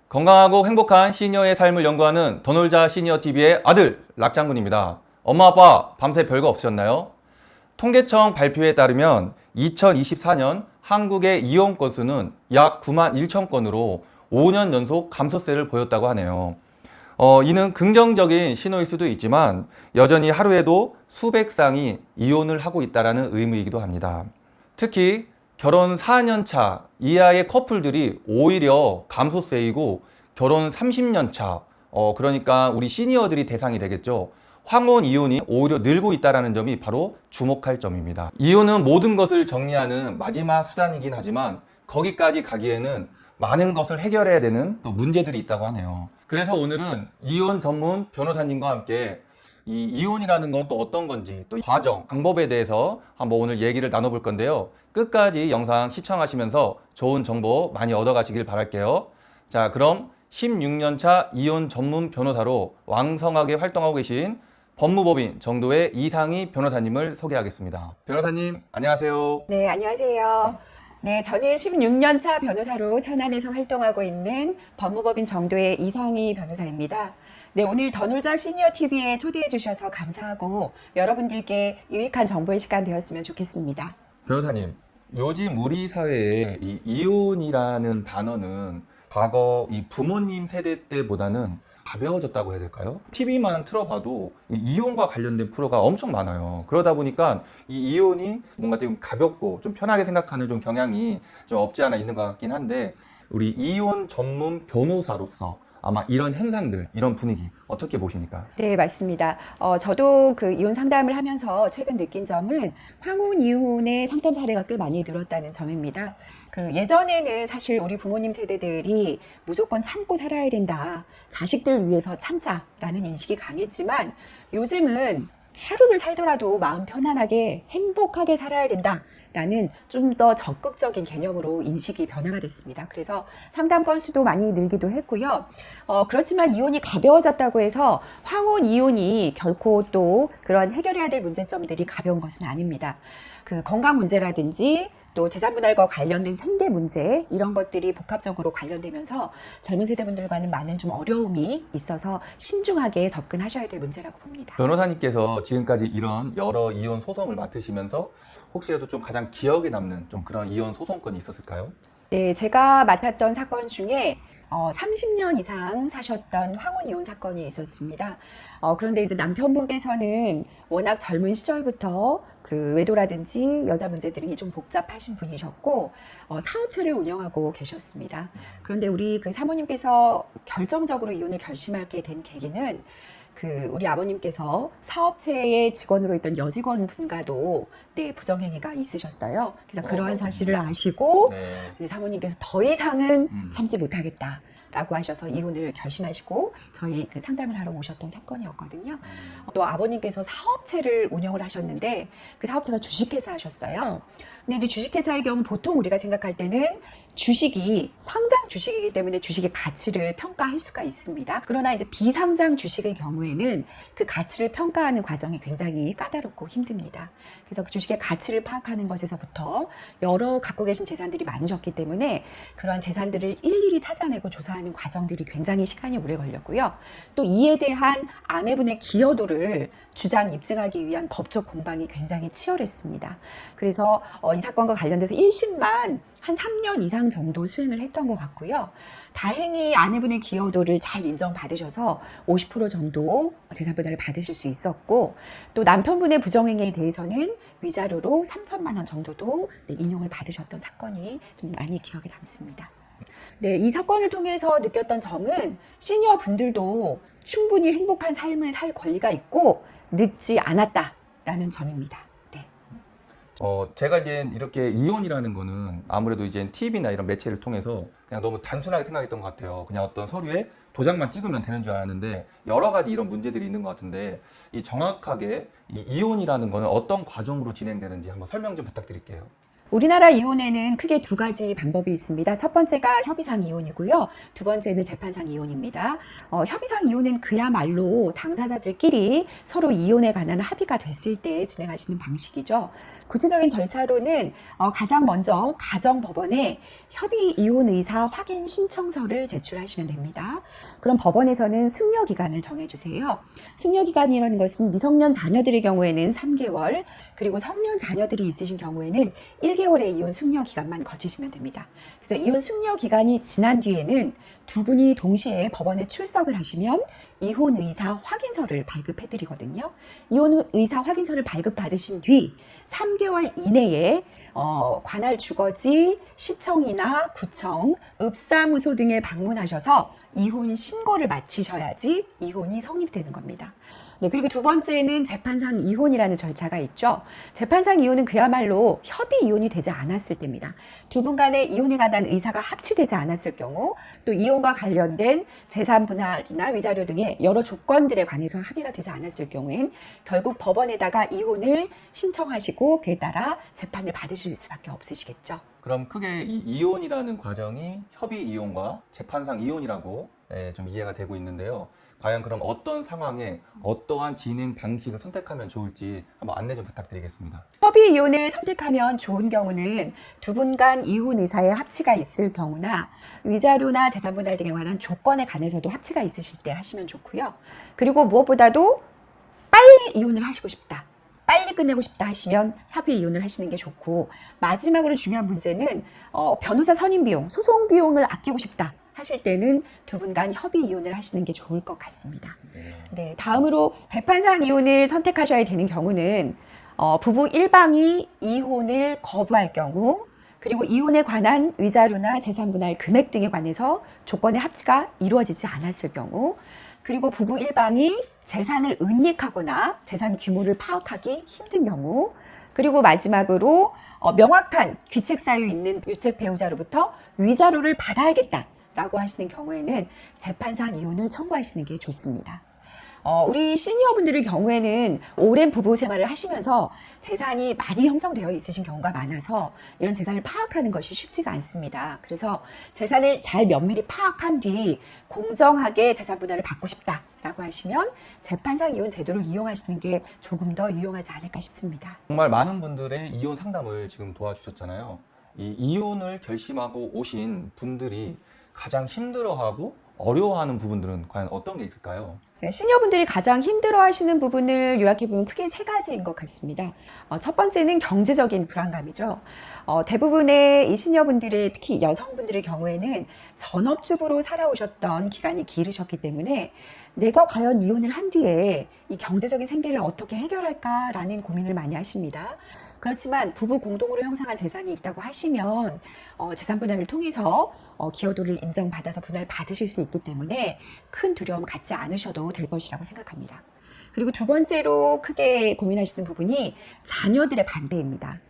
건강하고 행복한 시니어의 삶을 연구하는 더 놀자 시니어TV의 아들 락장군입니다. 엄마 아빠 밤새 별거 없으셨나요? 통계청 발표에 따르면 2024년 한국의 이혼 건수는 약 9만 1천 건으로 5년 연속 감소세를 보였다고 하네요. 이는 긍정적인 신호일 수도 있지만 여전히 하루에도 수백 쌍이 이혼을 하고 있다는 의미이기도 합니다. 특히 결혼 4년 차 이하의 커플들이 오히려 감소세이고 결혼 30년 차, 그러니까 우리 시니어들이 대상이 되겠죠. 황혼 이혼이 오히려 늘고 있다는 점이 바로 주목할 점입니다. 이혼은 모든 것을 정리하는 마지막 수단이긴 하지만 거기까지 가기에는 많은 것을 해결해야 되는 또 문제들이 있다고 하네요. 그래서 오늘은 이혼 전문 변호사님과 함께 이 이혼이라는 건 또 어떤 건지 또 과정, 방법에 대해서 한번 오늘 얘기를 나눠볼 건데요. 끝까지 영상 시청하시면서 좋은 정보 많이 얻어가시길 바랄게요. 자, 그럼 16년차 이혼 전문 변호사로 왕성하게 활동하고 계신 법무법인 정도의 이상희 변호사님을 소개하겠습니다. 변호사님, 안녕하세요. 네, 안녕하세요. 네, 저는 16년 차 변호사로 천안에서 활동하고 있는 법무법인 정도의 이상희 변호사입니다. 네, 오늘 더 놀자 시니어TV에 초대해 주셔서 감사하고 여러분들께 유익한 정보의 시간 되었으면 좋겠습니다. 변호사님, 요즘 우리 사회에 이 이혼이라는 단어는 과거 이 부모님 세대 때보다는 가벼워졌다고 해야 될까요? TV만 틀어봐도 이 이혼과 관련된 프로가 엄청 많아요. 그러다 보니까 이 이혼이 뭔가 좀 가볍고 좀 편하게 생각하는 좀 경향이 좀 없지 않아 있는 것 같긴 한데 우리 이혼 전문 변호사로서 아마 이런 현상들, 이런 분위기 어떻게 보십니까? 네, 맞습니다. 저도 그 이혼 상담을 하면서 최근 느낀 점은 황혼 이혼의 상담 사례가 꽤 많이 늘었다는 점입니다. 그 예전에는 사실 우리 부모님 세대들이 무조건 참고 살아야 된다. 자식들 위해서 참자라는 인식이 강했지만 요즘은 하루를 살더라도 마음 편안하게 행복하게 살아야 된다. 라는 좀 더 적극적인 개념으로 인식이 변화가 됐습니다. 그래서 상담 건수도 많이 늘기도 했고요. 그렇지만 이혼이 가벼워졌다고 해서 황혼 이혼이 결코 또 그런 해결해야 될 문제점들이 가벼운 것은 아닙니다. 그 건강 문제라든지 또 재산분할과 관련된 생계 문제 이런 것들이 복합적으로 관련되면서 젊은 세대분들과는 많은 좀 어려움이 있어서 신중하게 접근하셔야 될 문제라고 봅니다. 변호사님께서 지금까지 이런 여러 이혼 소송을 맡으시면서 혹시라도 좀 가장 기억에 남는 좀 그런 이혼 소송건이 있었을까요? 네, 제가 맡았던 사건 중에 30년 이상 사셨던 황혼 이혼 사건이 있었습니다. 그런데 이제 남편분께서는 워낙 젊은 시절부터 그 외도라든지 여자 문제들이 좀 복잡하신 분이셨고 사업체를 운영하고 계셨습니다. 그런데 우리 그 사모님께서 결정적으로 이혼을 결심하게 된 계기는 그 우리 아버님께서 사업체의 직원으로 있던 여직원 분과도 부정행위가 있으셨어요. 그래서 그러한 사실을 아시고 네. 사모님께서 더 이상은 참지 못하겠다. 라고 하셔서 이혼을 결심하시고 저희 그 상담을 하러 오셨던 사건이었거든요. 또 아버님께서 사업체를 운영을 하셨는데 그 사업체가 주식회사 하셨어요. 근데 이제 주식회사의 경우 보통 우리가 생각할 때는 주식이 상장 주식이기 때문에 주식의 가치를 평가할 수가 있습니다. 그러나 이제 비상장 주식의 경우에는 그 가치를 평가하는 과정이 굉장히 까다롭고 힘듭니다. 그래서 그 주식의 가치를 파악하는 것에서부터 여러 갖고 계신 재산들이 많으셨기 때문에 그러한 재산들을 일일이 찾아내고 조사하는 과정들이 굉장히 시간이 오래 걸렸고요. 또 이에 대한 아내분의 기여도를 주장 입증하기 위한 법적 공방이 굉장히 치열했습니다. 그래서 이 사건과 관련돼서 1심만 한 3년 이상 정도 수행을 했던 것 같고요. 다행히 아내분의 기여도를 잘 인정받으셔서 50% 정도 재산분할을 받으실 수 있었고 또 남편분의 부정행위에 대해서는 위자료로 3천만 원 정도도 인용을 받으셨던 사건이 좀 많이 기억에 남습니다. 네, 이 사건을 통해서 느꼈던 점은 시니어 분들도 충분히 행복한 삶을 살 권리가 있고 늦지 않았다라는 점입니다. 네. 제가 이제 이렇게 이혼이라는 거는 아무래도 이제 TV나 이런 매체를 통해서 그냥 너무 단순하게 생각했던 것 같아요. 그냥 어떤 서류에 도장만 찍으면 되는 줄 알았는데 여러 가지 이런 문제들이 있는 것 같은데 이 정확하게 이 이혼이라는 거는 어떤 과정으로 진행되는지 한번 설명 좀 부탁드릴게요. 우리나라 이혼에는 크게 두 가지 방법이 있습니다. 첫 번째가 협의상 이혼이고요. 두 번째는 재판상 이혼입니다. 협의상 이혼은 그야말로 당사자들끼리 서로 이혼에 관한 합의가 됐을 때 진행하시는 방식이죠. 구체적인 절차로는 가장 먼저 가정법원에 협의 이혼 의사 확인 신청서를 제출하시면 됩니다. 그럼 법원에서는 숙려기간을 정해주세요. 숙려기간이라는 것은 미성년 자녀들의 경우에는 3개월, 그리고 성년 자녀들이 있으신 경우에는 1개월의 이혼 숙려기간만 거치시면 됩니다. 그래서 이혼 숙려기간이 지난 뒤에는 두 분이 동시에 법원에 출석을 하시면 이혼 의사 확인서를 발급해드리거든요. 이혼 의사 확인서를 발급받으신 뒤 3개월 이내에 관할 주거지, 시청이나 구청, 읍사무소 등에 방문하셔서 이혼 신고를 마치셔야지 이혼이 성립되는 겁니다. 네, 그리고 두 번째는 재판상 이혼이라는 절차가 있죠. 재판상 이혼은 그야말로 협의 이혼이 되지 않았을 때입니다. 두 분 간의 이혼에 관한 의사가 합치되지 않았을 경우, 또 이혼과 관련된 재산 분할이나 위자료 등의 여러 조건들에 관해서 합의가 되지 않았을 경우엔 결국 법원에다가 이혼을 신청하시고 그에 따라 재판을 받으실 수밖에 없으시겠죠. 그럼 크게 이 이혼이라는 과정이 협의 이혼과 재판상 이혼이라고 좀 이해가 되고 있는데요. 과연 그럼 어떤 상황에 어떠한 진행 방식을 선택하면 좋을지 한번 안내 좀 부탁드리겠습니다. 협의 이혼을 선택하면 좋은 경우는 두 분 간 이혼 의사의 합치가 있을 경우나 위자료나 재산 분할 등에 관한 조건에 관해서도 합치가 있으실 때 하시면 좋고요. 그리고 무엇보다도 빨리 이혼을 하시고 싶다, 빨리 끝내고 싶다 하시면 협의 이혼을 하시는 게 좋고, 마지막으로 중요한 문제는 변호사 선임 비용, 소송 비용을 아끼고 싶다 하실 때는 두 분 간 협의 이혼을 하시는 게 좋을 것 같습니다. 네, 다음으로 재판상 이혼을 선택하셔야 되는 경우는 부부 일방이 이혼을 거부할 경우, 그리고 이혼에 관한 위자료나 재산 분할 금액 등에 관해서 조건의 합치가 이루어지지 않았을 경우, 그리고 부부 일방이 재산을 은닉하거나 재산 규모를 파악하기 힘든 경우, 그리고 마지막으로 명확한 귀책 사유 있는 유책 배우자로부터 위자료를 받아야겠다 라고 하시는 경우에는 재판상 이혼을 청구하시는 게 좋습니다. 우리 시니어분들의 경우에는 오랜 부부 생활을 하시면서 재산이 많이 형성되어 있으신 경우가 많아서 이런 재산을 파악하는 것이 쉽지가 않습니다. 그래서 재산을 잘 면밀히 파악한 뒤 공정하게 재산 분할을 받고 싶다라고 하시면 재판상 이혼 제도를 이용하시는 게 조금 더 유용하지 않을까 싶습니다. 정말 많은 분들의 이혼 상담을 지금 도와주셨잖아요. 이 이혼을 결심하고 오신 분들이 가장 힘들어하고 어려워하는 부분들은 과연 어떤 게 있을까요? 네, 시니어분들이 가장 힘들어하시는 부분을 요약해보면 크게 세 가지인 것 같습니다. 첫 번째는 경제적인 불안감이죠. 대부분의 이 시니어분들의, 특히 여성분들의 경우에는 전업주부로 살아오셨던 기간이 길으셨기 때문에 내가 과연 이혼을 한 뒤에 이 경제적인 생계를 어떻게 해결할까라는 고민을 많이 하십니다. 그렇지만 부부 공동으로 형성한 재산이 있다고 하시면 재산 분할을 통해서 기여도를 인정받아서 분할 받으실 수 있기 때문에 큰 두려움 갖지 않으셔도 될 것이라고 생각합니다. 그리고 두 번째로 크게 고민하시는 부분이 자녀들의 반대입니다.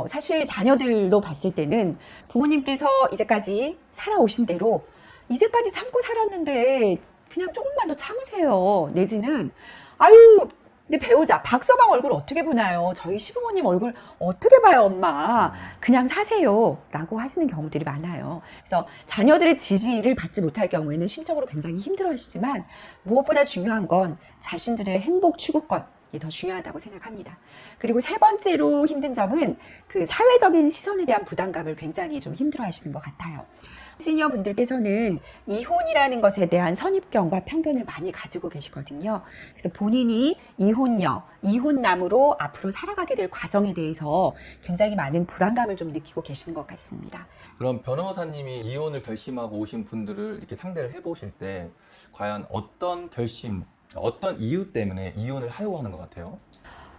사실 자녀들로 봤을 때는 부모님께서 이제까지 살아오신 대로 이제까지 참고 살았는데 그냥 조금만 더 참으세요. 내지는 아유, 내 배우자 박서방 얼굴 어떻게 보나요? 저희 시부모님 얼굴 어떻게 봐요, 엄마? 그냥 사세요 라고 하시는 경우들이 많아요. 그래서 자녀들의 지지를 받지 못할 경우에는 심적으로 굉장히 힘들어 하시지만 무엇보다 중요한 건 자신들의 행복 추구권이 더 중요하다고 생각합니다. 그리고 세 번째로 힘든 점은 그 사회적인 시선에 대한 부담감을 굉장히 좀 힘들어 하시는 것 같아요. 시니어 분들께서는 이혼이라는 것에 대한 선입견과 편견을 많이 가지고 계시거든요. 그래서 본인이 이혼녀, 이혼남으로 앞으로 살아가게 될 과정에 대해서 굉장히 많은 불안감을 좀 느끼고 계시는 것 같습니다. 그럼 변호사님이 이혼을 결심하고 오신 분들을 이렇게 상대를 해보실 때 과연 어떤 결심, 어떤 이유 때문에 이혼을 하려고 하는 것 같아요?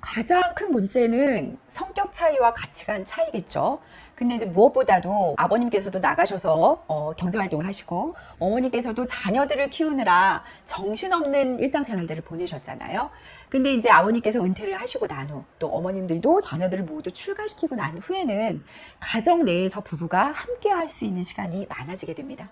가장 큰 문제는 성격 차이와 가치관 차이겠죠. 근데 이제 무엇보다도 아버님께서도 나가셔서 경제활동을 하시고 어머니께서도 자녀들을 키우느라 정신없는 일상생활들을 보내셨잖아요. 근데 이제 아버님께서 은퇴를 하시고 난 후 또 어머님들도 자녀들을 모두 출가시키고 난 후에는 가정 내에서 부부가 함께 할 수 있는 시간이 많아지게 됩니다.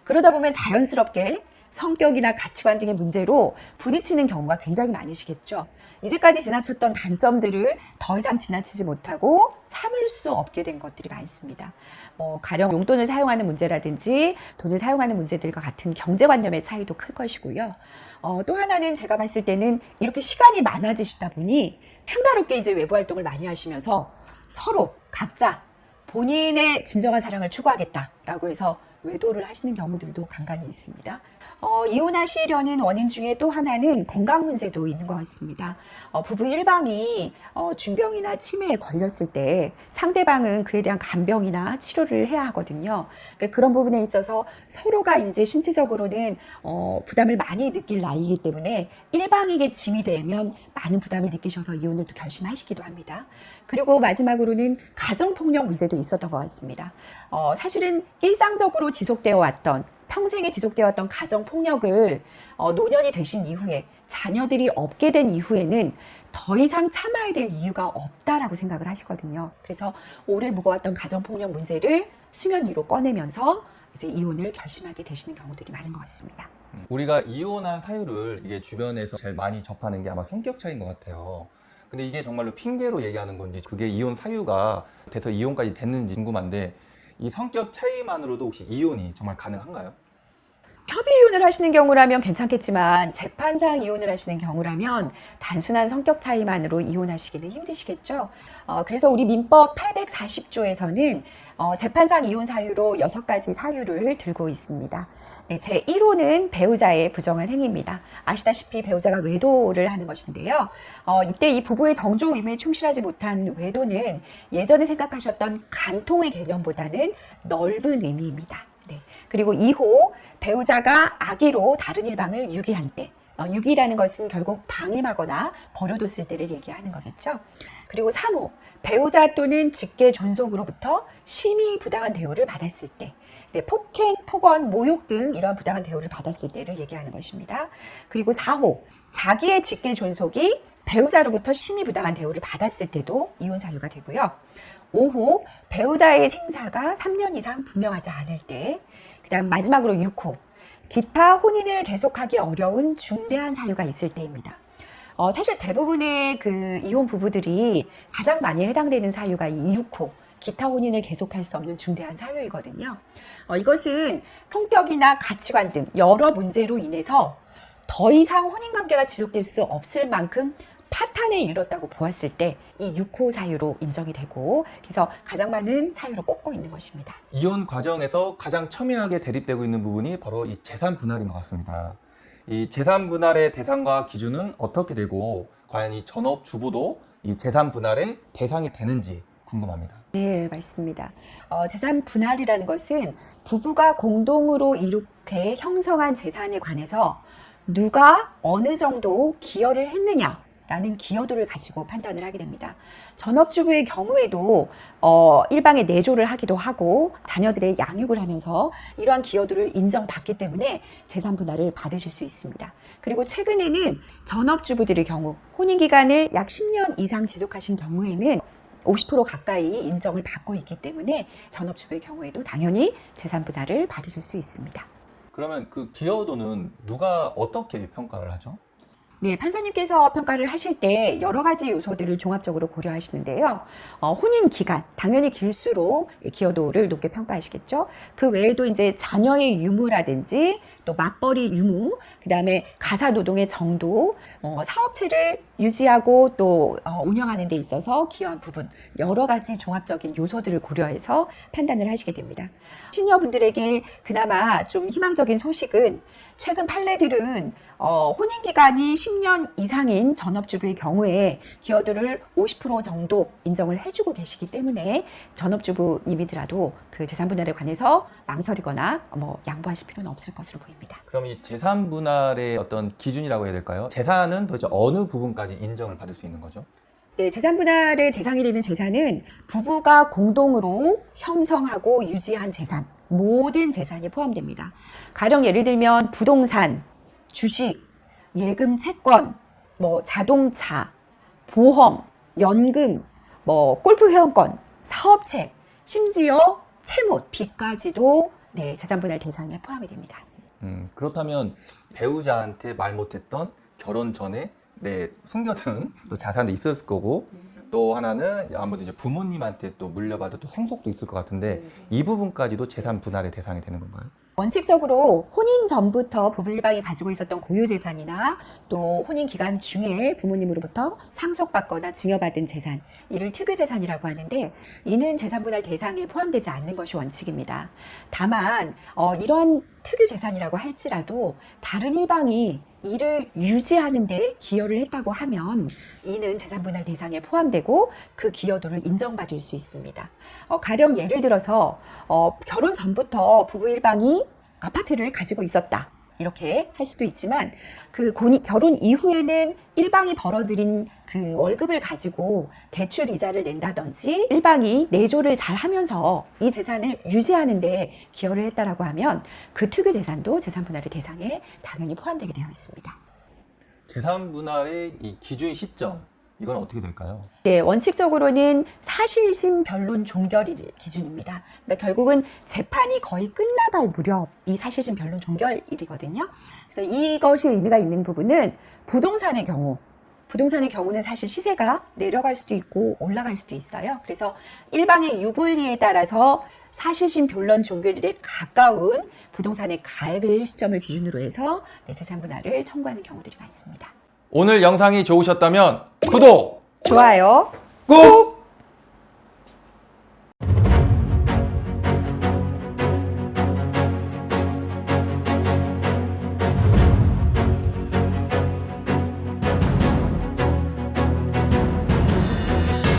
그러다 보면 자연스럽게 성격이나 가치관 등의 문제로 부딪히는 경우가 굉장히 많으시겠죠. 이제까지 지나쳤던 단점들을 더 이상 지나치지 못하고 참을 수 없게 된 것들이 많습니다. 가령 용돈을 사용하는 문제라든지 돈을 사용하는 문제들과 같은 경제관념의 차이도 클 것이고요. 또 하나는 제가 봤을 때는 이렇게 시간이 많아지시다 보니 평화롭게 이제 외부 활동을 많이 하시면서 서로 각자 본인의 진정한 사랑을 추구하겠다라고 해서 외도를 하시는 경우들도 간간히 있습니다. 이혼하시려는 원인 중에 또 하나는 건강 문제도 있는 것 같습니다. 부부 일방이 중병이나 치매에 걸렸을 때 상대방은 그에 대한 간병이나 치료를 해야 하거든요. 그러니까 그런 부분에 있어서 서로가 이제 신체적으로는 부담을 많이 느낄 나이이기 때문에 일방에게 짐이 되면 많은 부담을 느끼셔서 이혼을 또 결심하시기도 합니다. 그리고 마지막으로는 가정폭력 문제도 있었던 것 같습니다. 사실은 일상적으로 지속되어 왔던 평생에 지속되어 왔던 가정폭력을 노년이 되신 이후에 자녀들이 없게 된 이후에는 더 이상 참아야 될 이유가 없다라고 생각을 하시거든요. 그래서 오래 묵어왔던 가정폭력 문제를 수면 위로 꺼내면서 이제 이혼을 결심하게 되시는 경우들이 많은 것 같습니다. 우리가 이혼한 사유를 이게 주변에서 제일 많이 접하는 게 아마 성격 차이인 것 같아요. 근데 이게 정말로 핑계로 얘기하는 건지 그게 이혼 사유가 돼서 이혼까지 됐는지 궁금한데 이 성격 차이만으로도 혹시 이혼이 정말 가능한가요? 협의 이혼을 하시는 경우라면 괜찮겠지만 재판상 이혼을 하시는 경우라면 단순한 성격 차이만으로 이혼하시기는 힘드시겠죠. 그래서 우리 민법 840조에서는 재판상 이혼 사유로 6가지 사유를 들고 있습니다. 네, 제1호는 배우자의 부정한 행위입니다. 아시다시피 배우자가 외도를 하는 것인데요. 이때 이 부부의 정조 의무에 충실하지 못한 외도는 예전에 생각하셨던 간통의 개념보다는 넓은 의미입니다. 네. 그리고 2호, 배우자가 악의로 다른 일방을 유기한 때. 유기라는 것은 결국 방임하거나 버려뒀을 때를 얘기하는 거겠죠. 그리고 3호, 배우자 또는 직계 존속으로부터 심히 부당한 대우를 받았을 때. 네, 폭행, 폭언, 모욕 등 이러한 부당한 대우를 받았을 때를 얘기하는 것입니다. 그리고 4호, 자기의 직계 존속이 배우자로부터 심히 부당한 대우를 받았을 때도 이혼 사유가 되고요. 5호, 배우자의 생사가 3년 이상 분명하지 않을 때. 그 다음 마지막으로 6호, 기타 혼인을 계속하기 어려운 중대한 사유가 있을 때입니다. 사실 대부분의 그 이혼 부부들이 가장 많이 해당되는 사유가 이 6호, 기타 혼인을 계속할 수 없는 중대한 사유이거든요. 이것은 성격이나 가치관 등 여러 문제로 인해서 더 이상 혼인관계가 지속될 수 없을 만큼 파탄에 이르렀다고 보았을 때 이 6호 사유로 인정이 되고 그래서 가장 많은 사유로 꼽고 있는 것입니다. 이혼 과정에서 가장 첨예하게 대립되고 있는 부분이 바로 이 재산 분할인 것 같습니다. 이 재산 분할의 대상과 기준은 어떻게 되고 과연 이 전업주부도 이 재산 분할의 대상이 되는지 궁금합니다. 네, 맞습니다. 재산 분할이라는 것은 부부가 공동으로 이렇게 형성한 재산에 관해서 누가 어느 정도 기여를 했느냐라는 기여도를 가지고 판단을 하게 됩니다. 전업주부의 경우에도 일방에 내조를 하기도 하고 자녀들의 양육을 하면서 이러한 기여도를 인정받기 때문에 재산 분할을 받으실 수 있습니다. 그리고 최근에는 전업주부들의 경우 혼인기간을 약 10년 이상 지속하신 경우에는 50% 가까이 인정을 받고 있기 때문에 전업주부의 경우에도 당연히 재산 분할을 받으실 수 있습니다. 그러면 그 기여도는 누가 어떻게 평가를 하죠? 네, 판사님께서 평가를 하실 때 여러 가지 요소들을 종합적으로 고려하시는데요. 혼인 기간, 당연히 길수록 기여도를 높게 평가하시겠죠. 그 외에도 이제 자녀의 유무라든지 또 맞벌이 유무, 그 다음에 가사 노동의 정도, 사업체를 유지하고 또 운영하는 데 있어서 기여한 부분, 여러 가지 종합적인 요소들을 고려해서 판단을 하시게 됩니다. 시니어분들에게 그나마 좀 희망적인 소식은 최근 판례들은 혼인기간이 10년 이상인 전업주부의 경우에 기여도를 50% 정도 인정을 해주고 계시기 때문에 전업주부님이더라도 그 재산분할에 관해서 망설이거나 양보하실 필요는 없을 것으로 보입니다. 그럼 이 재산 분할의 어떤 기준이라고 해야 될까요? 재산은 도대체 어느 부분까지 인정을 받을 수 있는 거죠? 네, 재산분할의 대상이 되는 재산은 부부가 공동으로 형성하고 유지한 재산, 모든 재산이 포함됩니다. 가령 예를 들면 부동산, 주식, 예금 채권, 자동차, 보험, 연금, 골프 회원권, 사업체, 심지어 채무, 빚까지도 네, 재산분할 대상에 포함이 됩니다. 그렇다면 배우자한테 말 못했던 결혼 전에 내 숨겨둔 또 자산도 있었을 거고 또 하나는 아무래도 이제 부모님한테 또 물려받은 또 상속도 있을 것 같은데 이 부분까지도 재산 분할의 대상이 되는 건가요? 원칙적으로 혼인 전부터 부부 일방이 가지고 있었던 고유 재산이나 또 혼인 기간 중에 부모님으로부터 상속받거나 증여받은 재산, 이를 특유 재산이라고 하는데 이는 재산 분할 대상에 포함되지 않는 것이 원칙입니다. 다만 이러한 특유 재산이라고 할지라도 다른 일방이 이를 유지하는 데 기여를 했다고 하면 이는 재산 분할 대상에 포함되고 그 기여도를 인정받을 수 있습니다. 가령 예를 들어서 결혼 전부터 부부 일방이 아파트를 가지고 있었다. 이렇게 할 수도 있지만 결혼 이후에는 일방이 벌어들인 그 월급을 가지고 대출 이자를 낸다든지 일방이 내조를 잘 하면서 이 재산을 유지하는 데 기여를 했다라고 하면 그 특유 재산도 재산 분할의 대상에 당연히 포함되게 되어 있습니다. 재산 분할의 이 기준 시점 이건 어떻게 될까요? 네, 원칙적으로는 사실심 변론 종결일 기준입니다. 그러니까 결국은 재판이 거의 끝나갈 무렵이 사실심 변론 종결일이거든요. 그래서 이것이 의미가 있는 부분은 부동산의 경우는 사실 시세가 내려갈 수도 있고 올라갈 수도 있어요. 그래서 일방의 유불리에 따라서 사실심 변론 종결일에 가까운 부동산의 가액을 시점을 기준으로 해서 재산 분할을 청구하는 경우들이 많습니다. 오늘 영상이 좋으셨다면 구독, 좋아요. 꾹!